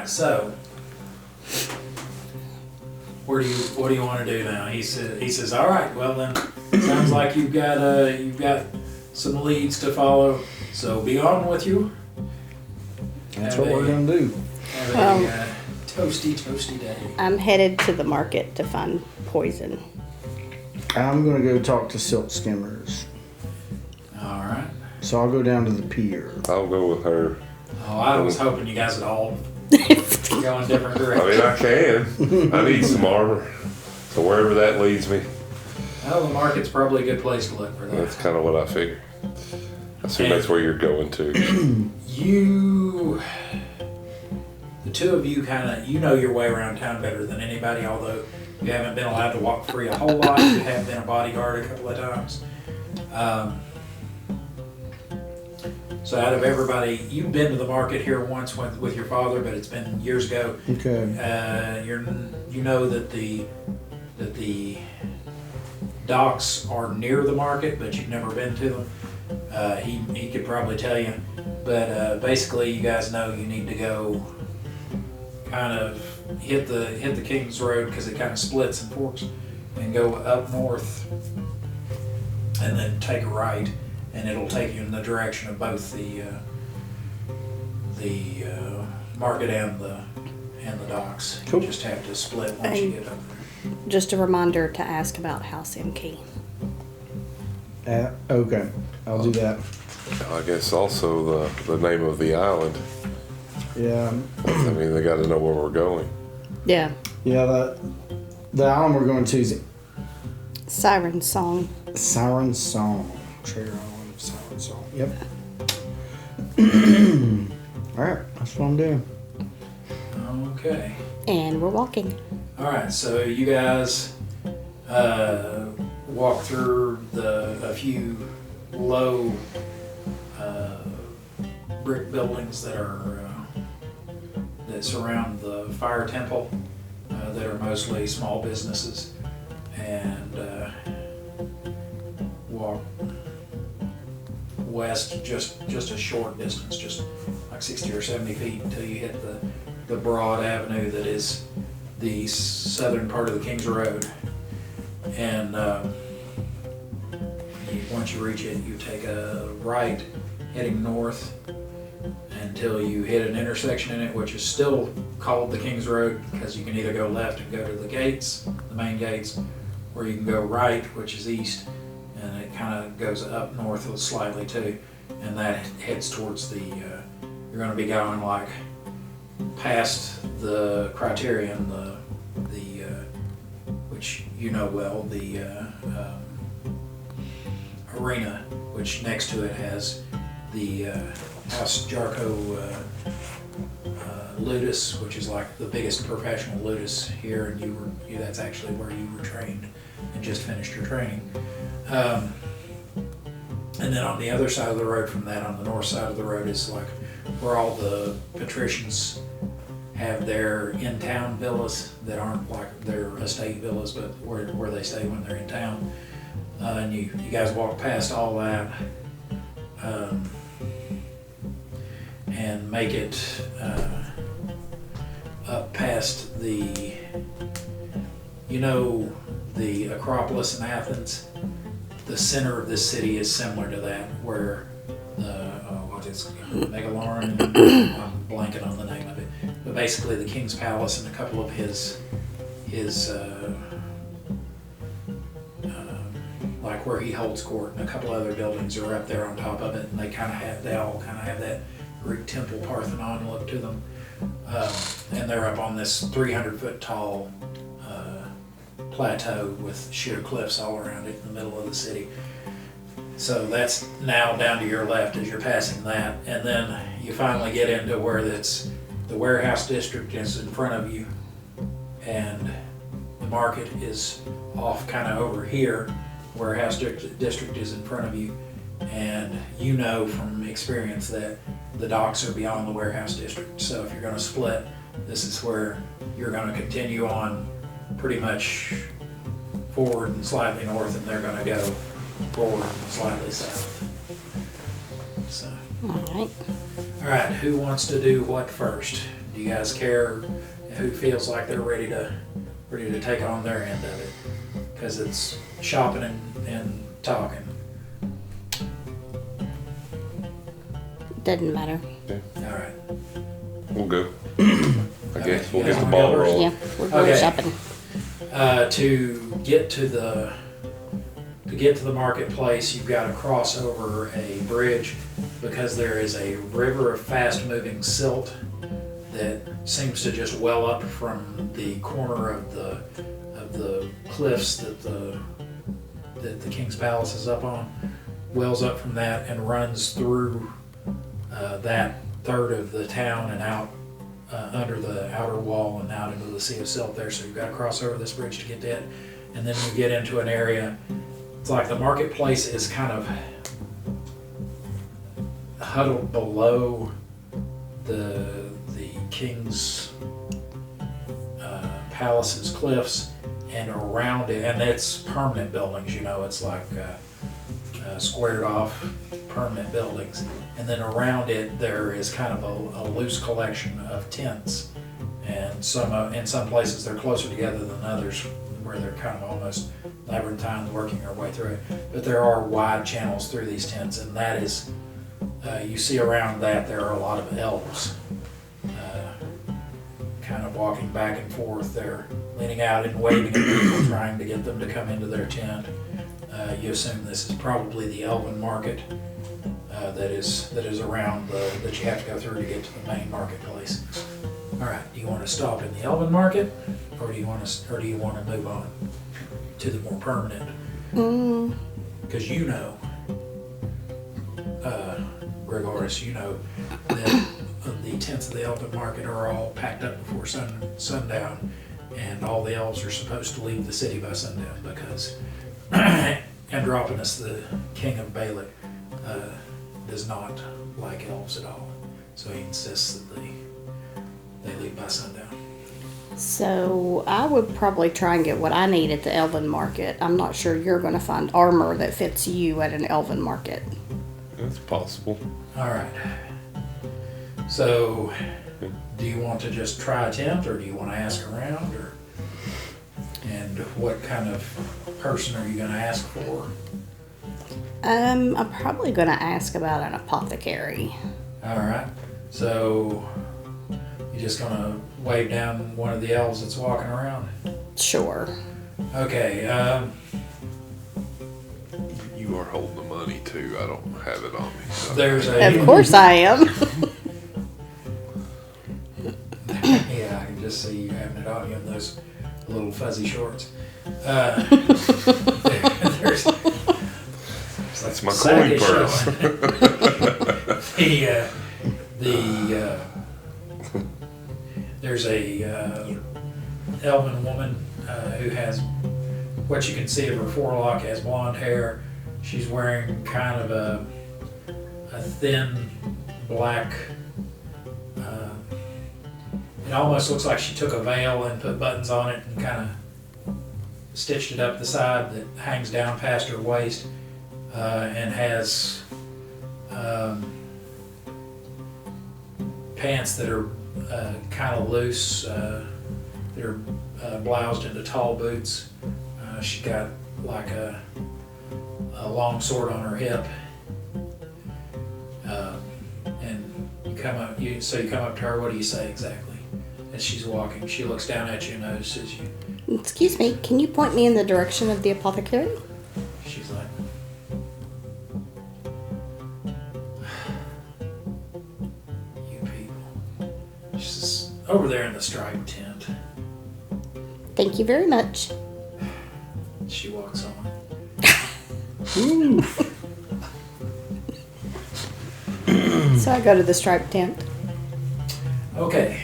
So, what do you want to do now? He says, all right. Well then, sounds like you've got some leads to follow. So be on with you. That's what we're gonna do. Have a toasty day. I'm headed to the market to find poison. I'm gonna go talk to silk skimmers. All right. So I'll go down to the pier. I'll go with her. Oh, I was hoping you guys would all go in different directions. I mean, I can. I need some armor. So wherever that leads me. Well, the market's probably a good place to look for that. That's kind of what I figured. I assume that's where you're going to. The two of you you know your way around town better than anybody, although you haven't been allowed to walk free a whole lot. You have been a bodyguard a couple of times. So out of everybody, you've been to the market here once with your father, but it's been years ago. Okay. You know that the docks are near the market, but you've never been to them. He could probably tell you, but basically you guys know you need to go kind of hit the King's Road because it kind of splits and forks, and go up north, and then take a right, and it'll take you in the direction of both the market and the docks. Cool. You just have to split once you get up there. Just a reminder to ask about House MK. Okay, I'll do that. I guess also the name of the island. Yeah. I mean, they got to know where we're going. Yeah. Yeah, the island we're going to is Siren Song. Siren Song. Trader Island, Siren Song. Yep. Alright, that's what I'm doing. Okay. And we're walking. All right, so you guys walk through a few low brick buildings that surround the fire temple, that are mostly small businesses, and walk west just a short distance, just like 60 or 70 feet until you hit the broad avenue that is the southern part of the King's Road. And once you reach it, you take a right heading north until you hit an intersection in it, which is still called the King's Road, because you can either go left and go to the gates, the main gates, or you can go right, which is east, and it kind of goes up north slightly too, and that heads towards you're going to be going like past the Criterion, which you know well, the arena, which next to it has the House Jarko Ludus, which is like the biggest professional ludus here, and that's actually where you were trained and just finished your training. And then on the other side of the road from that, on the north side of the road, is like where all the patricians have their in-town villas that aren't like their estate villas, but where they stay when they're in town. And you guys walk past all that, and make it up past the Acropolis in Athens. The center of this city is similar to that, where Megalorin, I'm blanking on the name of it, but basically the King's Palace and a couple of his like where he holds court, and a couple other buildings are up there on top of it, and they all kind of have that Greek temple Parthenon look to them. And they're up on this 300-foot tall plateau with sheer cliffs all around it in the middle of the city. So that's now down to your left as you're passing that, and then you finally get into where that's the warehouse district is in front of you, and the market is off kind of over here. Warehouse district is in front of you, and you know from experience that the docks are beyond the warehouse district. So if you're going to split, this is where you're going to continue on pretty much forward and slightly north, and they're going to go forward and slightly south. So, Alright. all right, who wants to do what first? Do you guys care who feels like they're ready to take on their end of it? Because it's shopping and talking. Doesn't matter. All right. We'll go. I guess we'll You guys get the wanna ball go first? rolling. Yeah, we're going Okay. shopping. To get to the marketplace, you've got to cross over a bridge because there is a river of fast-moving silt that seems to just well up from the corner of the cliffs that the King's Palace is up on. Wells up from that and runs through that third of the town and out under the outer wall and out into the Sea of Silt there. So you've got to cross over this bridge to get to it. And then you get into an area, it's like the marketplace is kind of huddled below the King's Palace's cliffs and around it, and it's permanent buildings, you know, it's like squared off permanent buildings. And then around it there is kind of a loose collection of tents, and in some places they're closer together than others where they're kind of almost labyrinthine working their way through it. But there are wide channels through these tents, and that is, you see around that there are a lot of elves kind of walking back and forth. They're leaning out and waving at people, trying to get them to come into their tent. You assume this is probably the Elven market that is around that you have to go through to get to the main marketplace. All right, do you want to stop in the Elven market, or do you want to move on to the more permanent? Because you know, Gregoris, you know that the tents of the Elven market are all packed up before sundown, and all the elves are supposed to leave the city by sundown because Androponus, the king of Balic, does not like elves at all. So he insists that they leave by sundown. So I would probably try and get what I need at the Elven market. I'm not sure you're going to find armor that fits you at an Elven market. That's possible. All right. So, do you want to just try a tent, or do you want to ask around, or? And what kind of person are you going to ask for? I'm probably going to ask about an apothecary. All right. So, you just going to wave down one of the elves that's walking around? Sure. Okay. You are holding the money too. I don't have it on me. So. There's a. Of course I am. Yeah, I can just see you having it on you in those little fuzzy shorts. There's That's my sack coin is purse. showing. There's a elven woman who has what you can see of her forelock, has blonde hair. She's wearing kind of a thin black. It almost looks like she took a veil and put buttons on it and kind of stitched it up the side that hangs down past her waist, and has pants that are kind of loose. They're bloused into tall boots. She got like a long sword on her hip. And you come up to her. What do you say exactly? As she's walking, she looks down at you and notices you. Excuse me, can you point me in the direction of the apothecary? She's like, over there in the striped tent. Thank you very much. She walks on. So I go to the striped tent. Okay.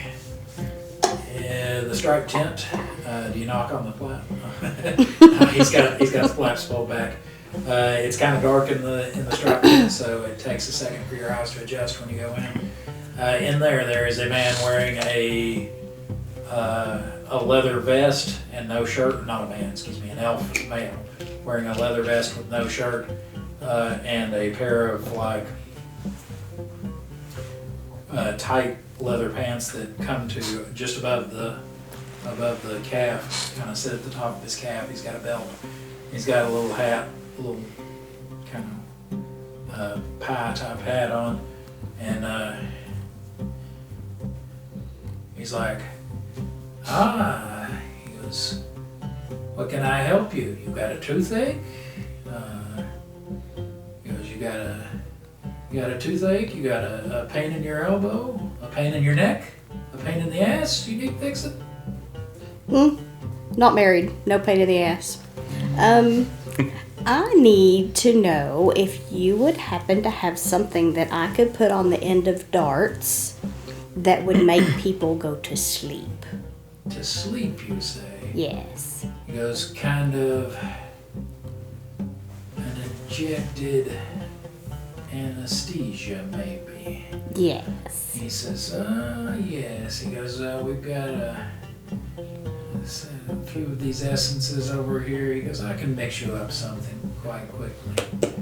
The striped tent. Do you knock on the flap? he's got the flaps pulled back. It's kind of dark in the striped tent, so it takes a second for your eyes to adjust when you go in. In there is a man wearing a leather vest and no shirt. Not a man, excuse me, an elf male wearing a leather vest with no shirt and a pair of like tight leather pants that come to just above the calf, kind of sit at the top of his calf. He's got a belt. He's got a little hat, a little kind of pie type hat on, and he's like, he goes, what can I help you? You got a toothache? He goes, you got a toothache? You got a pain in your elbow? A pain in your neck? A pain in the ass? You need to fix it? Not married. No pain in the ass. I need to know if you would happen to have something that I could put on the end of darts that would make people go to sleep. To sleep, you say? Yes. He goes, kind of an injected anesthesia, maybe. Yes. He says, yes. He goes, we've got a few of these essences over here. He goes, I can mix you up something quite quickly.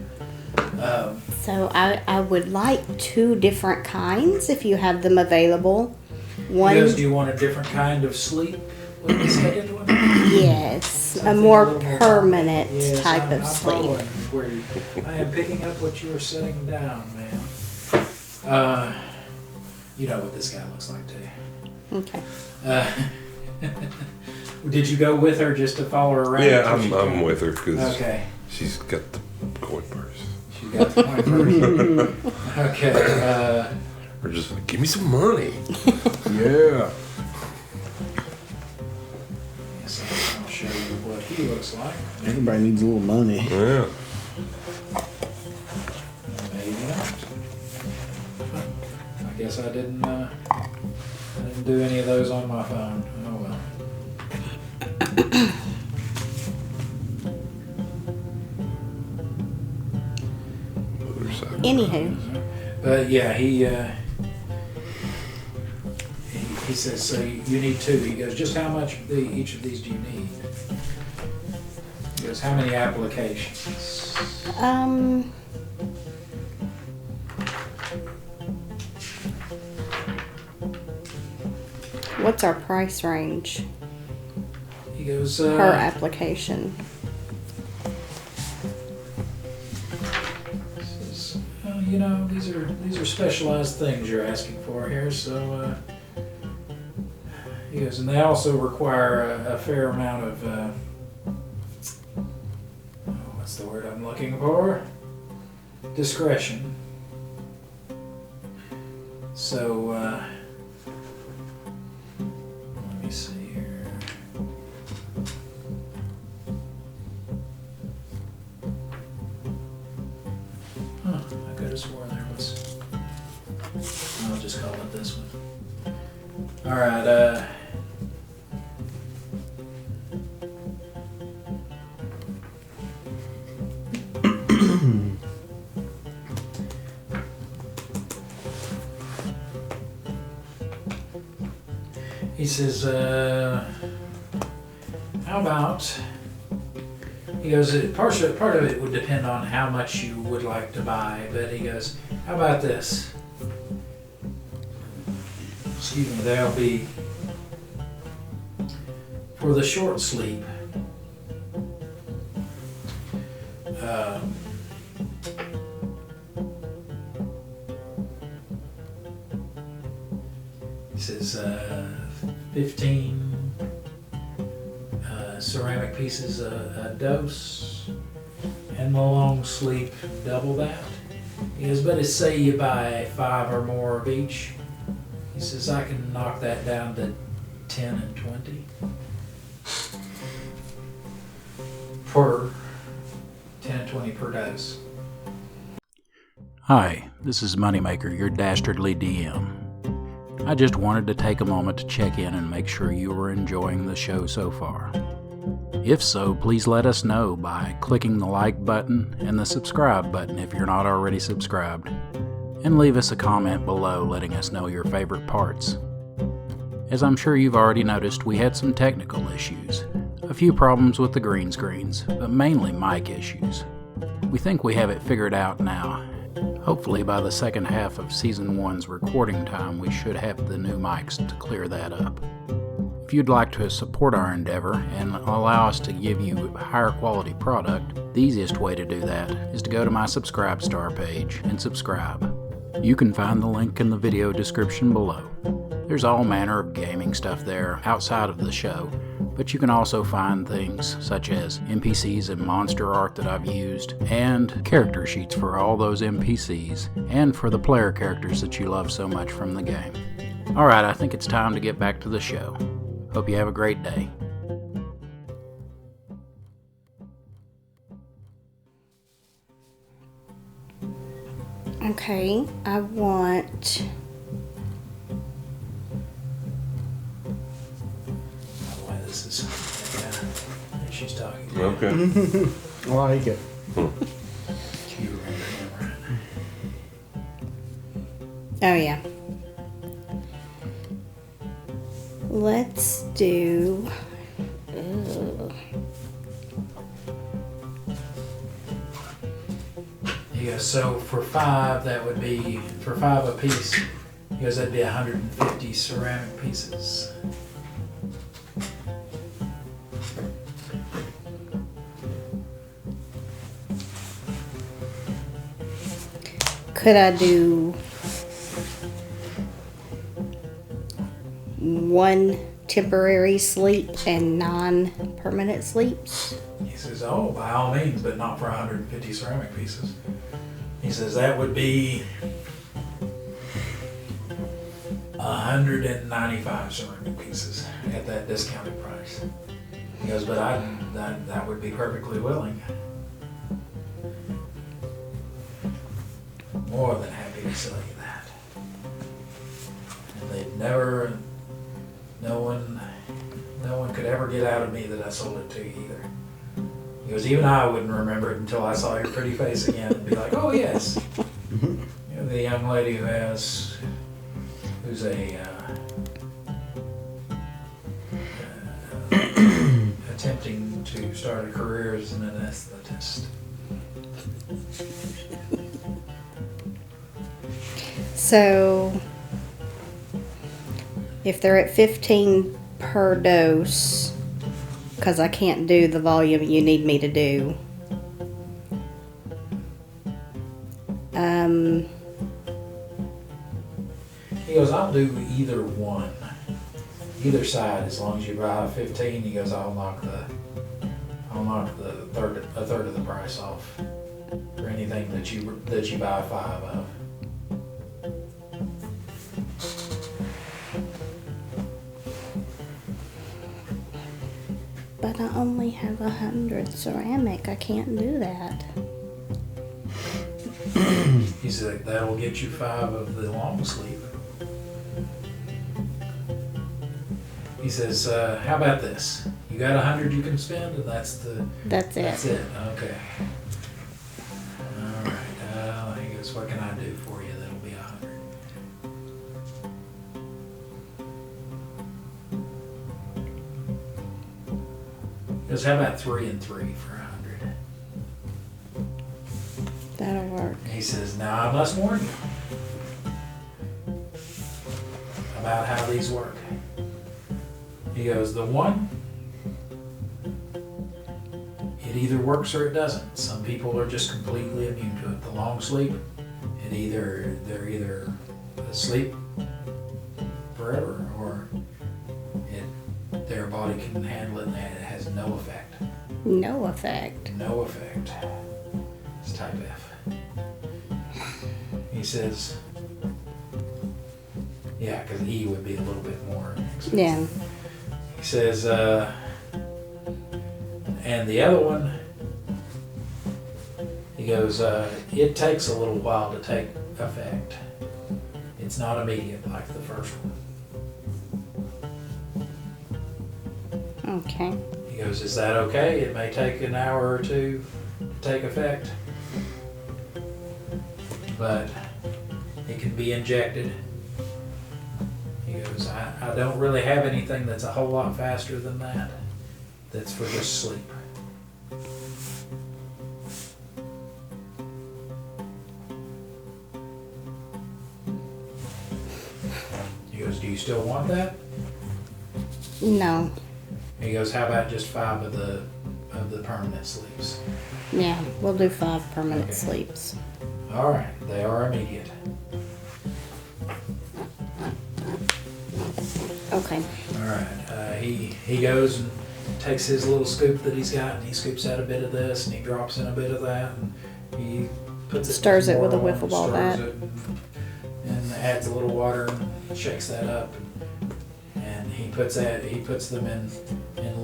So I would like 2 different kinds if you have them available. One, He goes, do you want a different kind of sleep? With this headed one? yes, a Something more little more permanent Yes, type I'm of sleep. following where I am picking up what you are setting down, man. You know what this guy looks like, too. Okay. Did you go with her just to follow her around? Yeah, I'm with her because Okay. she's got the coin purse. She got the point first. Okay. Or just like, give me some money. Yeah. Yes, I'll show you what he looks like. Everybody needs a little money. Yeah. Maybe not. I guess I didn't do any of those on my phone. Oh well. Other side. Anywho, But yeah, he says, so you need 2. He goes, just how much of each of these do you need? He goes, how many applications? what's our price range He goes, per application? says, you know, these are specialized things you're asking for here, so he goes, and they also require a fair amount of what's the word I'm looking for? Discretion. So let me see here. I could have sworn there was. I'll just call it this one. All right. He says, how about, he goes, part of it would depend on how much you would like to buy, but he goes, how about this? Excuse me, there'll be, for the short sleep, he says 15 ceramic pieces a dose, and the long sleep double that. He goes, but say you buy 5 or more of each, He says I can knock that down to 10 and 20 per 10 and 20 per dose. Hi, this is Moneymaker, your dastardly DM. I just wanted to take a moment to check in and make sure you were enjoying the show so far. If so, please let us know by clicking the like button and the subscribe button if you're not already subscribed, and leave us a comment below letting us know your favorite parts. As I'm sure you've already noticed, we had some technical issues, a few problems with the green screens, but mainly mic issues. We think we have it figured out now. Hopefully by the second half of Season 1's recording time, we should have the new mics to clear that up. If you'd like to support our endeavor and allow us to give you a higher quality product, the easiest way to do that is to go to my Subscribe Star page and subscribe. You can find the link in the video description below. There's all manner of gaming stuff there outside of the show, but you can also find things such as NPCs and monster art that I've used, and character sheets for all those NPCs, and for the player characters that you love so much from the game. Alright, I think it's time to get back to the show. Hope you have a great day. Okay, I want... Why this is she's talking. Okay. Like it. You remember him, right? Oh, yeah. Let's do... He goes, so for 5, that would be, for 5 apiece, he goes, that'd be 150 ceramic pieces. Could I do 1 temporary sleep and 9 permanent sleeps? He says, oh, by all means, but not for 150 ceramic pieces. He says, that would be 195 ceramic pieces at that discounted price. He goes, but that would be perfectly willing. More than happy to sell you that. And they'd never, no one could ever get out of me that I sold it to you either. He goes, even I wouldn't remember it until I saw your pretty face again and be like, oh yes. You're the young lady who's attempting to start a career as an anesthetist. So, if they're at 15 per dose, because I can't do the volume you need me to do, He goes, I'll do either one, either side, as long as you buy 15. He goes, I'll knock a third of the price off for anything that you buy 5 of. but I only have 100 ceramic. I can't do that. He said, that'll get you 5 of the long sleeve. He says, how about this? You got 100 you can spend, and that's it. That's it. Okay. All right. He goes, what can I do for you that'll be 100? He goes, how about 3 and 3 for 100? That'll work. He says, now I must warn you about how these work. He goes, the one, it either works or it doesn't. Some people are just completely immune to it. The long sleep, they're either asleep forever or their body can handle it and it has no effect. No effect. No effect. It's type F. He says, Yeah, because E would be a little bit more expensive. Yeah. He says, and the other one, he goes, it takes a little while to take effect. It's not immediate like the first one. Okay. He goes, is that okay? It may take an hour or two to take effect, but it can be injected. He goes, I don't really have anything that's a whole lot faster than that. That's for just sleep. He goes, do you still want that? No. He goes, how about just 5 of the permanent sleeps? Yeah, we'll do 5 permanent Okay. sleeps. All right, they are immediate. Okay. All right, he goes and takes his little scoop that he's got, and he scoops out a bit of this, and he drops in a bit of that, and he puts it Stirs it with a more wiffle on, ball stirs bat. it, and adds a little water and shakes that up, and he puts them in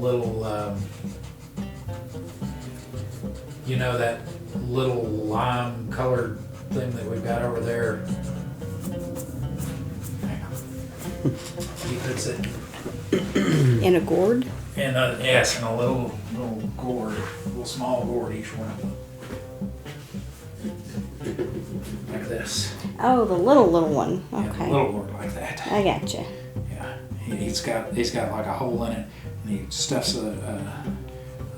little you know, that little lime colored thing that we've got over there. Hang on. He puts it In a gourd? in a little gourd, little small gourd, each one of them. Like this. Oh, the little one. Yeah, Okay. a little gourd like that. I gotcha. Yeah. He's got like a hole in it, and he stuffs a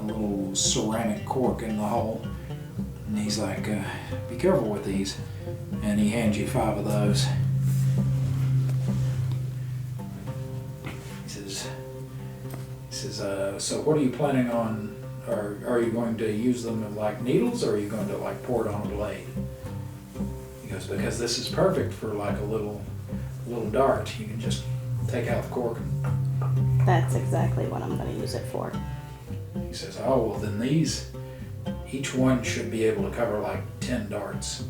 little ceramic cork in the hole. And he's like, be careful with these. And he hands you 5 of those. He says, so what are you planning on, or are you going to use them like needles, or are you going to like pour it on a blade? He goes, because this is perfect for like a little dart. You can just take out the cork. That's exactly what I'm going to use it for. He says, oh, well then these, each one should be able to cover like 10 darts.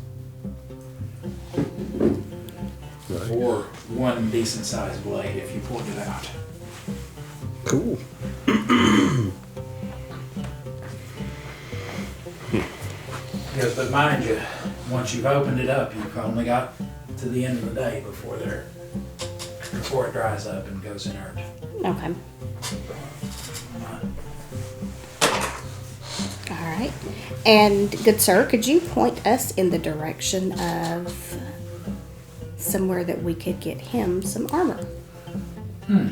Nice. Or one decent sized blade if you pulled it out. Cool. He goes, but mind you, once you've opened it up, you've only got to the end of the day before it dries up and goes inert. Okay. All right. And good sir, could you point us in the direction of somewhere that we could get him some armor? He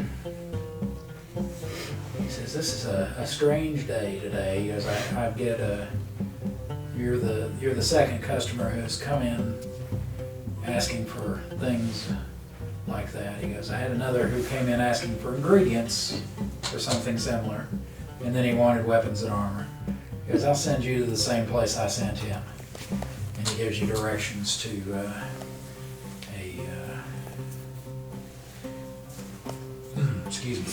says, this is a strange day today. He goes, I get you're the second customer who's come in asking for things like that. He goes, I had another who came in asking for ingredients for something similar, and then he wanted weapons and armor. He goes, I'll send you to the same place I sent him. And he gives you directions to excuse me,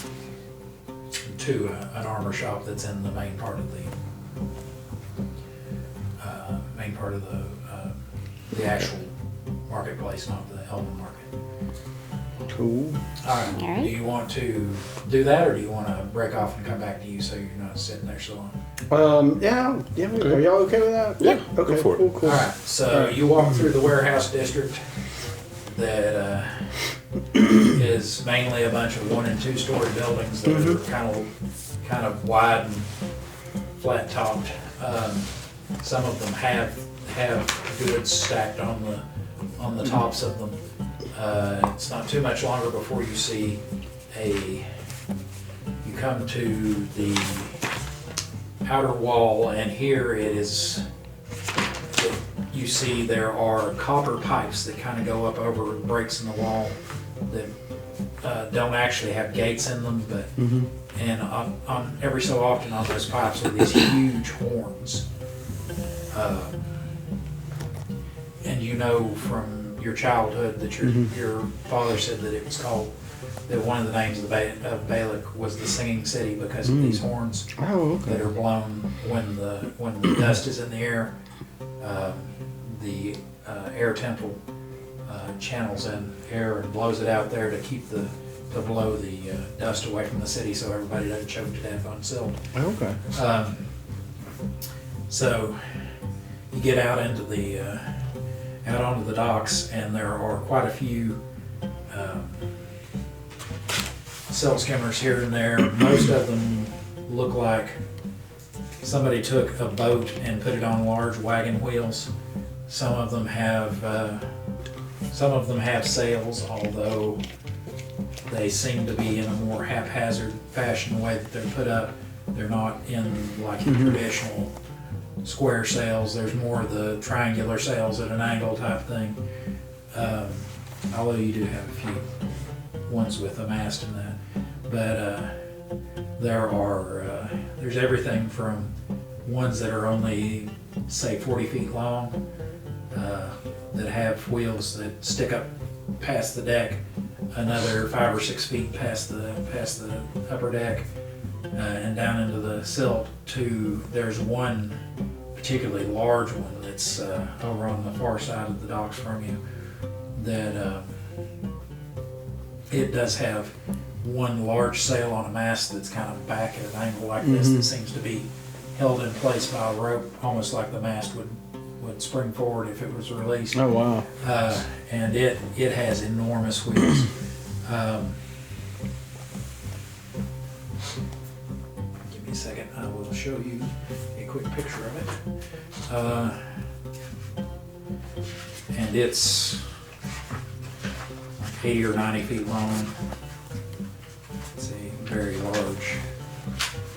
to an armor shop that's in the main part of the actual marketplace, not the Elven market. Cool. All right. All right. Do you want to do that, or do you want to break off and come back to you so you're not sitting there so long? Yeah. Are y'all okay with that? Yeah, Okay. go for it. Cool. All right. So you walk through the warehouse district that is mainly a bunch of 1- and 2-story buildings that are kind of wide and flat topped. Some of them have goods stacked on the tops of them. It's not too much longer before you see you come to the outer wall, and here you see there are copper pipes that kind of go up over breaks in the wall that don't actually have gates in them, but and on every so often on those pipes are these huge horns. And you know from your childhood that your father said that it was called, that one of the names of Balic was the Singing City because of these horns Oh, that okay. are blown when the dust is in the air. The air temple channels in air and blows it out there to keep to blow the dust away from the city so everybody doesn't choke to death on silt. Okay. So you get out into out onto the docks, and there are quite a few silt skimmers here and there. Most of them look like somebody took a boat and put it on large wagon wheels. Some of them have sails, although they seem to be in a more haphazard fashion the way that they're put up. They're not in like traditional square sails. There's more of the triangular sails at an angle type thing. Although you do have a few ones with a mast in that. But there's everything from ones that are only, say, 40 feet long, that have wheels that stick up past the deck, another 5 or 6 feet past the upper deck, and down into the silt. There's one particularly large one that's over on the far side of the docks from you, that it does have one large sail on a mast that's kind of back at an angle like this, that seems to be held in place by a rope, almost like the mast would spring forward if it was released. Oh, wow. And it has enormous wheels. Give me a second, I will show you a quick picture of it. And it's 80 or 90 feet long. It's a very large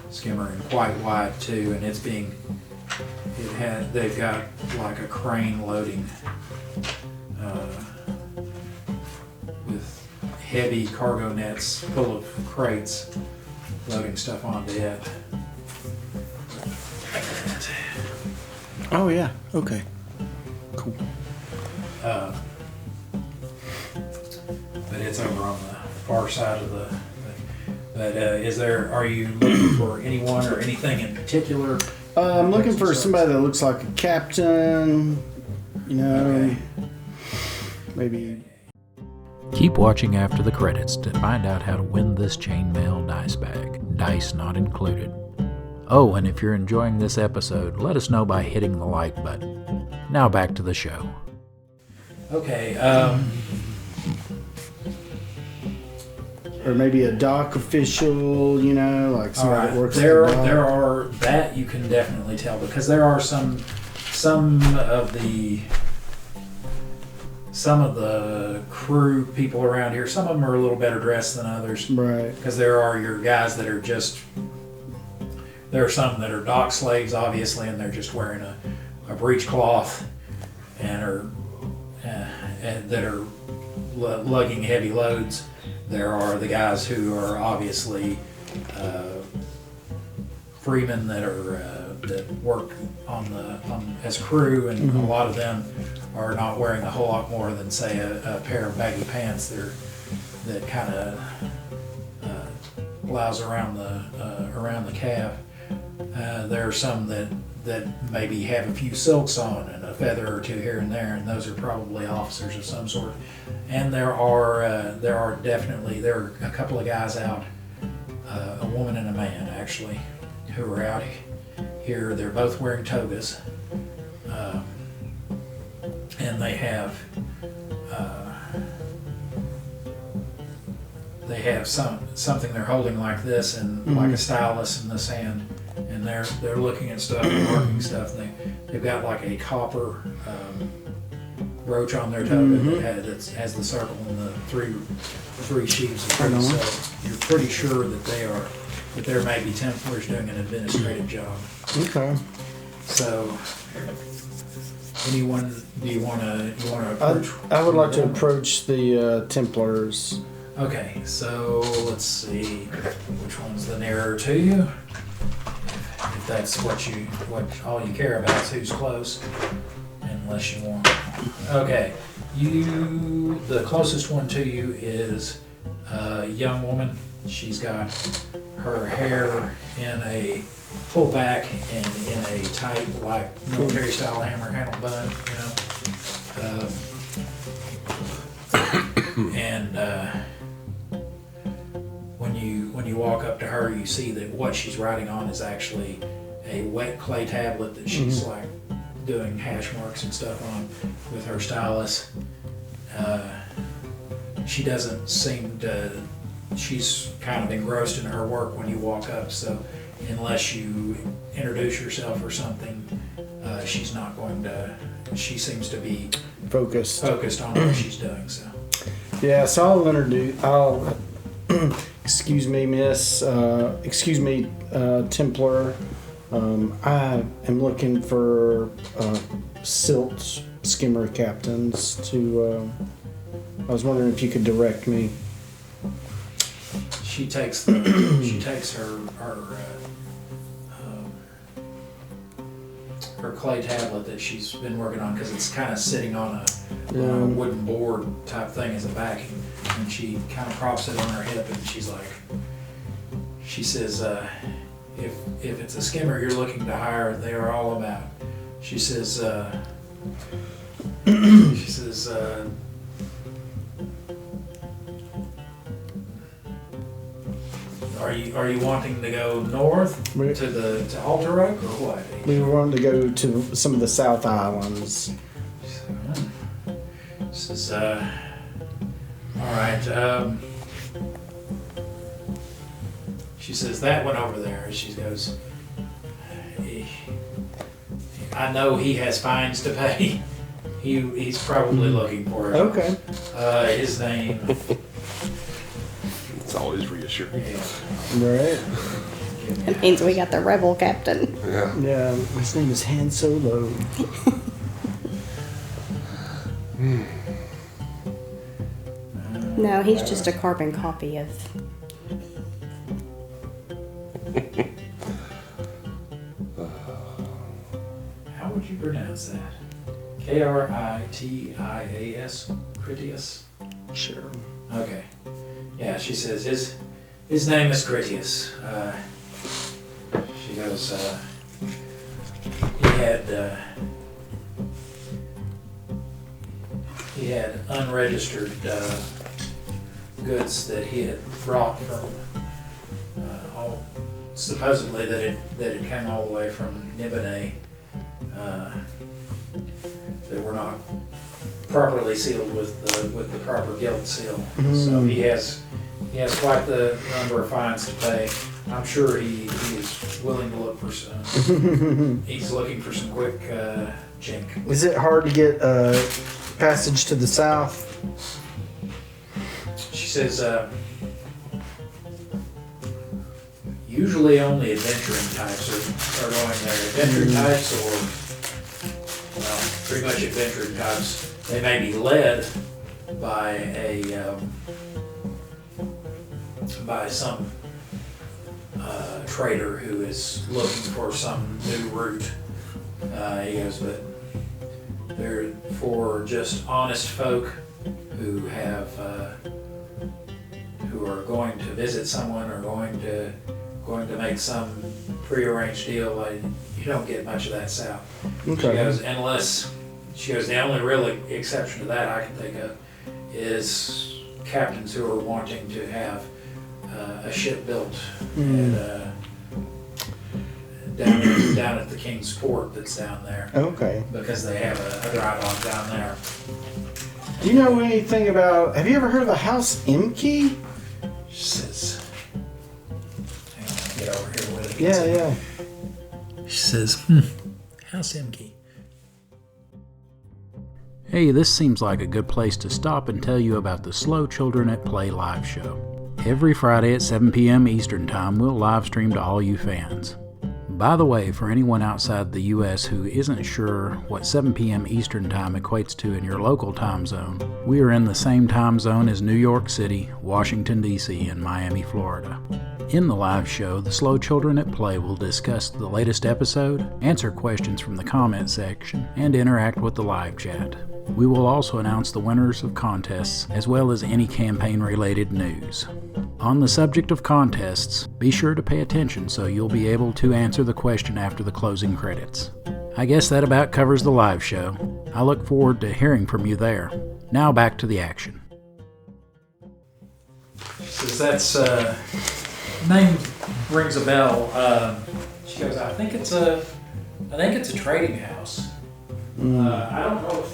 skimmer and quite wide too, and they've got like a crane loading with heavy cargo nets full of crates loading stuff onto it. Oh, yeah. Okay. Cool. But it's over on the far side of the. But are you looking for anyone or anything in particular? I'm looking for somebody that looks like a captain. Okay. Maybe. Keep watching after the credits to find out how to win this chainmail dice bag, dice not included. Oh, and if you're enjoying this episode, let us know by hitting the like button. Now back to the show. Okay. Or maybe a dock official, like somebody that works at the dock. There are that you can definitely tell, because there are some of the crew people around here. Some of them are a little better dressed than others, Right. because there are your guys that are just. There are some that are dock slaves, obviously, and they're just wearing a breechcloth and that are lugging heavy loads. There are the guys who are obviously freemen that work as crew, and a lot of them are not wearing a whole lot more than, say, a pair of baggy pants that kind of blouse around the calf. There are some that maybe have a few silks on and a feather or two here and there, and those are probably officers of some sort. And there are a couple of guys out, a woman and a man actually, who are out here. They're both wearing togas, and they have something they're holding like this, and like a stylus in this hand, and they're looking at stuff and marking stuff. They've got like a copper brooch on their toga that has the circle and the three sheaves of fruit. So you're pretty sure that there may be Templars doing an administrative job. Okay. So, anyone, do you want to approach? I would like to approach the Templars. Okay, so let's see which one's the nearer to you. If that's what all you care about is who's close, unless you want. Okay, the closest one to you is a young woman. She's got her hair in a pull back and in a tight, like military style hammer handle bun, you see that what she's writing on is actually a wet clay tablet that she's like doing hash marks and stuff on with her stylus. She doesn't seem to, she's kind of engrossed in her work when you walk up, so unless you introduce yourself or something, she's not going to, she seems to be Focused. on what she's doing, so. Yeah, so I'll excuse me, miss, Templar. I am looking for silt skimmer captains to, I was wondering if you could direct me. She takes her clay tablet that she's been working on, because it's kind of sitting on a wooden board type thing as a backing, and she kind of props it on her hip, and she says, if it's a skimmer you're looking to hire, they are all about. She says, Are you wanting to go north to Alteroak or what? We were wanting to go to some of the South Islands. This is all right. She says that one over there. She goes, I know he has fines to pay. He's probably looking for it. Okay. His name. It's always reassuring. Yeah. Right. It means we got the rebel captain. Yeah. Yeah, his name is Han Solo. No, he's just a carbon copy of. How would you pronounce that? Kritias? Critias? Sure. Okay. Yeah, she says his name is Critias. She goes, he had unregistered goods that he had brought from supposedly that it came all the way from Nibene, that were not properly sealed with the proper gilt seal. So he has quite the number of fines to pay. I'm sure he is willing to look for some. He's looking for some quick chink. Is it hard to get passage to the south? She says, usually only adventuring types are going there. Adventuring types, or pretty much adventuring types. They may be led by some trader who is looking for some new route. He goes, but they're for just honest folk who are going to visit someone or going to make some prearranged deal. You don't get much of that south. Okay. She goes, the only real exception to that I can think of is captains who are wanting to have a ship built down at the King's Port that's down there. Okay. Because they have a dry dock down there. Do you know anything about, have you ever heard of the House Imke? She says, hang on, get over here with it. Yeah. She says, House Imke. Hey, this seems like a good place to stop and tell you about the Slow Children at Play live show. Every Friday at 7 p.m. Eastern Time, we'll live stream to all you fans. By the way, for anyone outside the U.S. who isn't sure what 7 p.m. Eastern Time equates to in your local time zone, we are in the same time zone as New York City, Washington, D.C., and Miami, Florida. In the live show, the Slow Children at Play will discuss the latest episode, answer questions from the comment section, and interact with the live chat. We will also announce the winners of contests, as well as any campaign-related news. On the subject of contests, be sure to pay attention so you'll be able to answer the question after the closing credits. I guess that about covers the live show. I look forward to hearing from you there. Now back to the action. Says Name rings a bell. She goes, I think it's a trading house. I don't know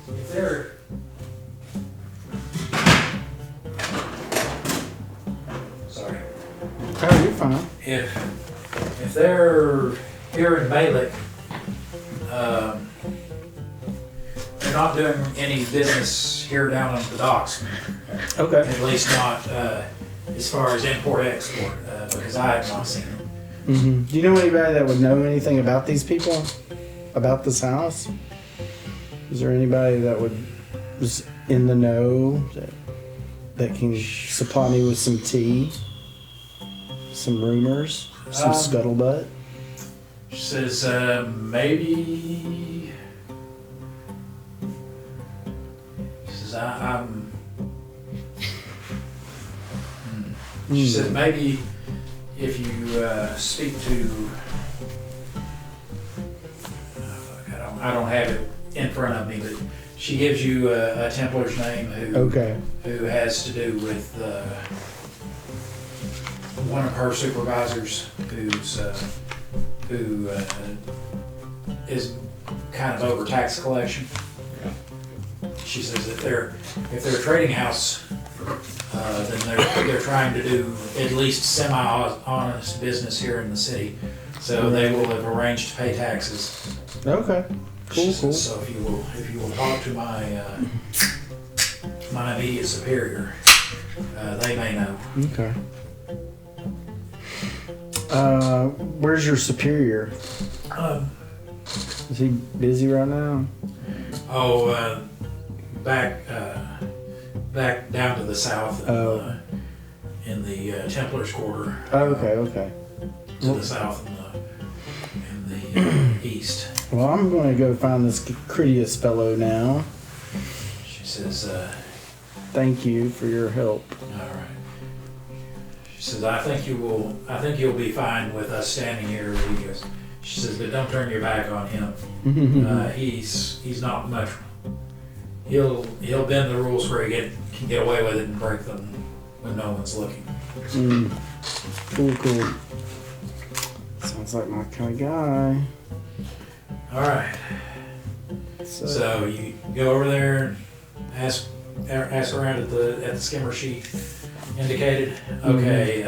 if they're. Sorry. Oh, you're fine. If they're here in Balic, they're not doing any business here down on the docks. Okay. At least not as far as import-export, because I have not seen them. Mm-hmm. Do you know anybody that would know anything about these people? About this house? Is there anybody that was in the know that can supply me with some tea? Some rumors? Some scuttlebutt? She says, maybe. She says, I'm. She says, maybe if you speak to. I don't have it in front of me, but she gives you a Templar's name who has to do with one of her supervisors who is kind of over tax collection. She says if they're a trading house, then they're trying to do at least semi-honest business here in the city. So they will have arranged to pay taxes. Okay. Cool. So if you will talk to my immediate superior, they may know. Okay. Where's your superior? Is he busy right now? Back down to the south in the Templars Quarter. Okay. To the south and the east. Well, I'm going to go find this Critias fellow now. She says, thank you for your help. all right. She says, I think you'll be fine with us standing here. She says, but don't turn your back on him. He's not much. He'll bend the rules where he can get away with it and break them when no one's looking. Cool. Sounds like my kind of guy. All right. So you go over there and ask around at the skimmer sheet indicated. Okay.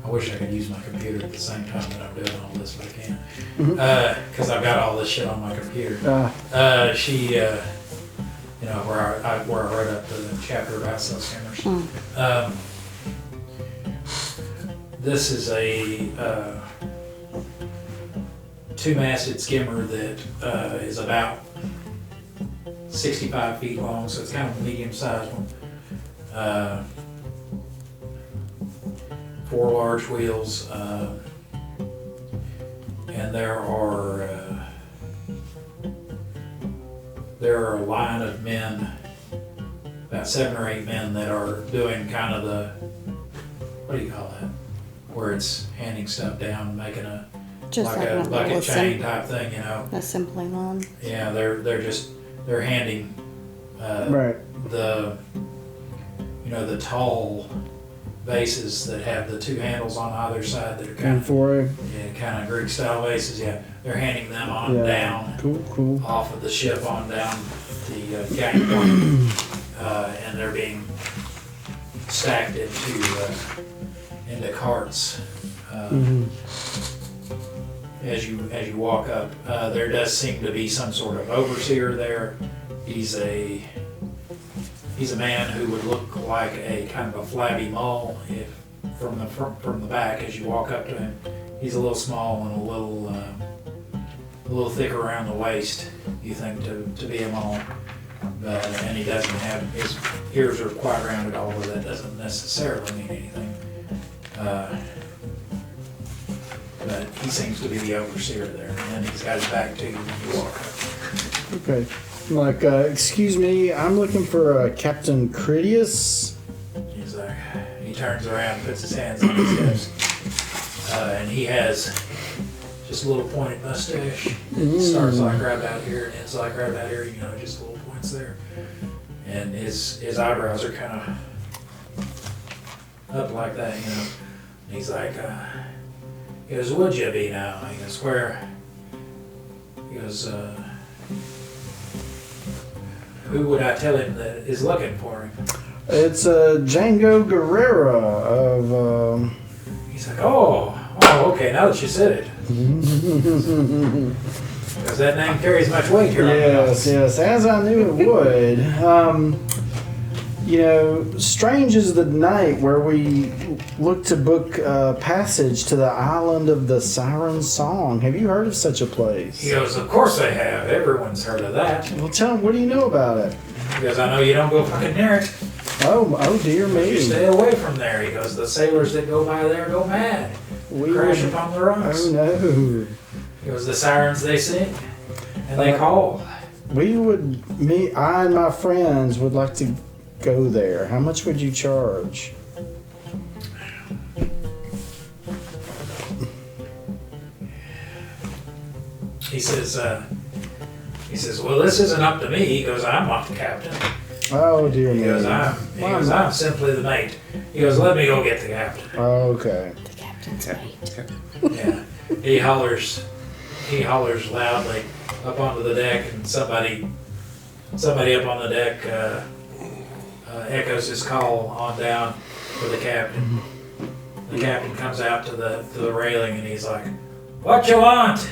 I wish I could use my computer at the same time that I'm doing all this, but I can't. Because I've got all this shit on my computer. She, where I wrote up the chapter about cell skimmers. This is a two-masted skimmer that is about 65 feet long, so it's kind of a medium-sized one. 4 large wheels, and there are a line of men, about 7 or 8 men that are doing kind of the, what do you call that? Where it's handing stuff down, making a bucket chain type thing, Assembly line. Yeah, they're handing the tall vases that have the 2 handles on either side that are kind of Greek style vases. Yeah, they're handing them on down. Cool. Off of the ship on down the gangplank, and they're being stacked into carts. As you walk up, there does seem to be some sort of overseer there. He's a man who would look like a kind of a flabby mall from the back as you walk up to him. He's a little small and a little thick around the waist, you think, to be a mall. And he doesn't have, his ears are quite rounded, although that doesn't necessarily mean anything. But he seems to be the overseer there, and he's got his back to you when you walk up. Okay. Like, excuse me, I'm looking for Captain Critias. He's like, he turns around, puts his hands on his hips, and he has just a little pointed mustache. It starts like right about here and ends like right about here, just little points there. and his eyebrows are kind of up like that, you know. And he's like, he goes, would you be now? He goes, where? He goes, who would I tell him that is looking for him? It's Django Guerrera of. He's like, oh, okay, now that you said it. Because that name carries much weight here. Yes, as I knew it would. You know, Strange is the Night, where we look to book passage to the island of the Siren Song. Have you heard of such a place? He goes, of course I have. Everyone's heard of that. Well, tell him, what do you know about it? He goes, I know you don't go fucking near it. Oh dear You me. stay away from there. He goes, the sailors that go by there go mad. Crash upon the rocks. Oh no. He goes, the sirens they sing and they call. I and my friends would like to go there. How much would you charge? He says, well, this isn't up to me. He goes, I'm not the captain. Oh dear me. He goes, I'm simply the mate. He goes, let me go get the captain. Okay. The captain's mate. Yeah. He hollers loudly up onto the deck, and somebody up on the deck echoes his call on down for the captain. The captain comes out to the railing, and he's like, what you want?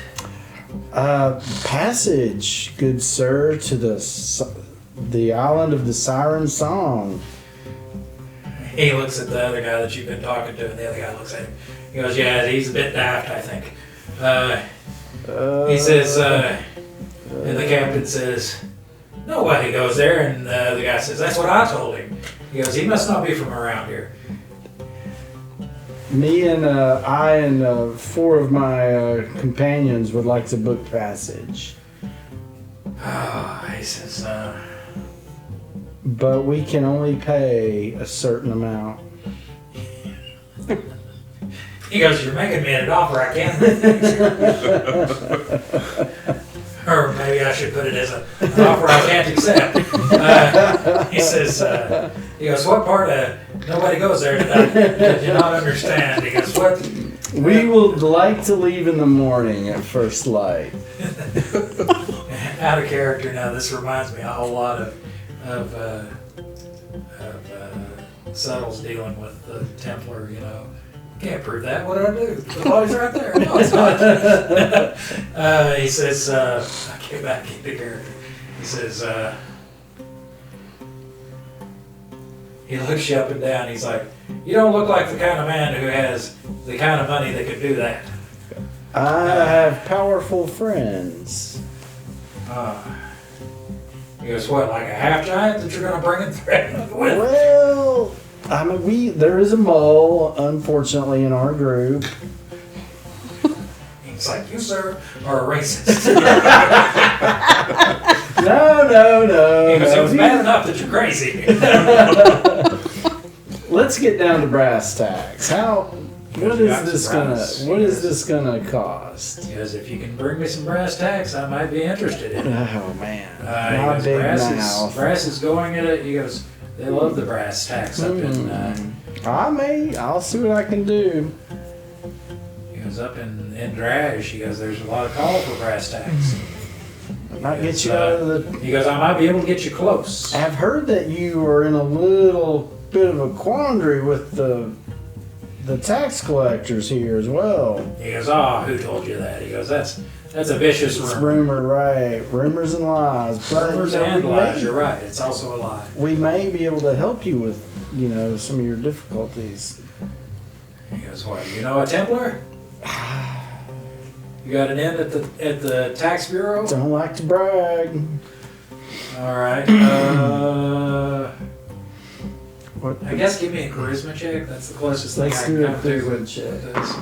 Passage, good sir, to the island of the Siren Song. He looks at the other guy that you've been talking to, and the other guy looks at him. He goes, yeah, he's a bit daft, I think. He says, and the captain says, nobody goes there, and the guy says, that's what I told him. He goes, he must not be from around here. Me and I and 4 of my companions would like to book passage. He says, But we can only pay a certain amount. he goes, you're making me an offer I can't refuse. Or maybe I should put it as an offer I can't accept. He says, he goes, what part of nobody goes there did you not understand? He goes, what? We would like to leave in the morning at first light. Out of character now, this reminds me a whole lot of Settles dealing with the Templar, you know. Can't prove that. What did I do? The body's right there. No, it's not. He says, I get back into character. He says, he looks you up and down. He's like, you don't look like the kind of man who has the kind of money that could do that. I have powerful friends. He goes, what, like a half giant that you're going to bring and threaten with? Well, I mean, there is a mole, unfortunately, in our group. He's like, you, sir, are a racist. No. He goes, it was bad enough that you're crazy. Let's get down to brass tacks. What is this gonna cost? He goes, if you can bring me some brass tacks, I might be interested in it. Oh man, He my goes, big brass mouth. is going at it. He goes, they love the brass tacks up in. I'll see what I can do. He goes up in Drage. He goes, there's a lot of call for brass tacks. Might get you out of the. He goes, I might be able to get you close. I've heard that you are in a little bit of a quandary with the tax collectors here as well. He goes, who told you that? He goes, that's a vicious It's rumor. rumor, right? Rumors and lies. But Rumors and lies. You're right. It's also a lie. We may be able to help you with, some of your difficulties. He goes, what? You know a Templar? You got an in at the tax bureau? Don't like to brag. All right. What? I guess give me a charisma check. That's the closest thing Let's I do can a come to charisma with check. this.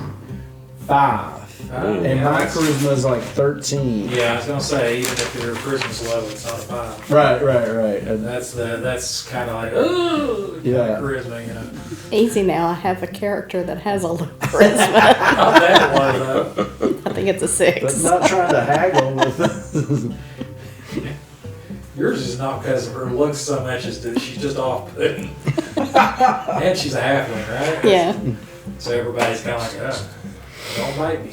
5. And Yeah, my that's- charisma is like 13. Yeah, I was gonna say even if your charisma's low, it's not a 5. Right. And That's kind of like ooh, Yeah. charisma, you know. Easy now. I have a character that has a low charisma. Not that one though. I think it's a but 6. not trying to haggle with Yours is not because of her looks so much as that she's just off-putting. And she's a halfling, right? Yeah. So everybody's kind of like, don't bite me.